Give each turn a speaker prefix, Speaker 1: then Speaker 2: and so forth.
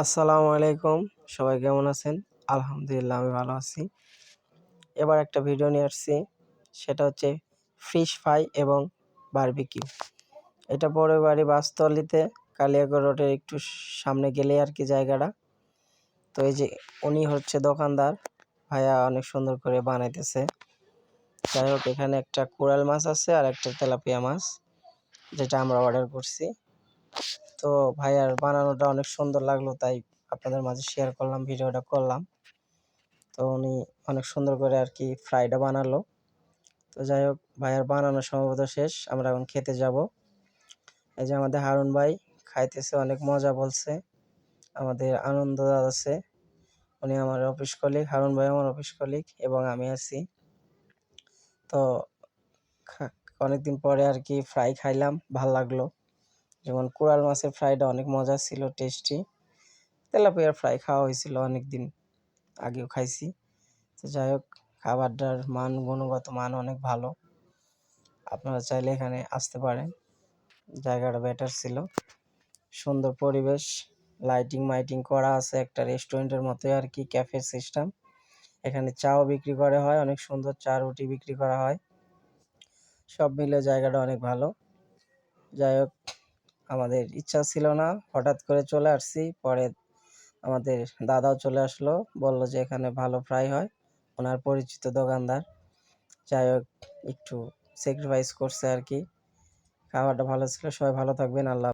Speaker 1: আসসালামু আলাইকুম। সবাই কেমন আছেন? আলহামদুলিল্লাহ আমি ভালো আছি। এবার একটা ভিডিও নিয়ে আসছি। সেটা হচ্ছে ফিশ ফ্রাই এবং বারবিকিউ। এটা বড়ই বাড়ি বাসতলিতে কালিয়াকৈর রোডের একটু সামনে গেলেই আর কি জায়গাটা। তো এই যে উনি হচ্ছে দোকানদার। ভাইয়া অনেক সুন্দর করে বানাইতেছে। যাই হোক এখানে একটা কোরাল মাছ আছে আর একটা তেলাপিয়া মাছ, যেটা আমরা অর্ডার করছি। তো ভাইয়ার বানানোটা অনেক সুন্দর লাগলো, তাই আপনাদের মাঝে শেয়ার করলাম, ভিডিওটা করলাম। তো উনি অনেক সুন্দর করে আর কি ফ্রাইটা বানালো। তো যাই হোক ভাইয়ার বানানো সম্ভবত শেষ, আমরা এখন খেতে যাব। এই যে আমাদের হারুন ভাই খাইতেছে, অনেক মজা বলছে। আমাদের আনন্দ দাদা আছে, উনি আমার অফিস কলিগ, হারুন ভাই আমার অফিস কলিগ এবং আমি আছি। তো অনেকদিন পরে আর কি ফ্রাই খাইলাম, ভাল লাগলো। যেমন কোরাল মাছের ফ্রাইটা অনেক মজা ছিল, টেস্টি। তেলাপিয়ার ফ্রাই খাওয়া হয়েছিল অনেকদিন আগেও খাইছি। তো যাই হোক খাবারটার মান, গুণগত মান অনেক ভালো। আপনারা চাইলে এখানে আসতে পারেন, জায়গাটা বেটার ছিল, সুন্দর পরিবেশ, লাইটিং মাইটিং করা আছে, একটা রেস্টুরেন্টের মতোই আর কি, ক্যাফে সিস্টেম। এখানে চাও বিক্রি করা হয়, অনেক সুন্দর চা রুটি বিক্রি করা হয়। সব মিলে জায়গাটা অনেক ভালো। যাই হোক আমাদের ইচ্ছা ছিল না, হঠাৎ করে চলে আসছি। পরে আমাদের দাদাও চলে আসলো, বলল যে এখানে ভালো ফ্রাই হয়, ওনার পরিচিত দোকানদার। যাই হোক একটু স্যাক্রিফাইস করছে আর কি। খাবারটা ভালো ছিল। সবাই ভালো থাকবেন। আল্লাহ।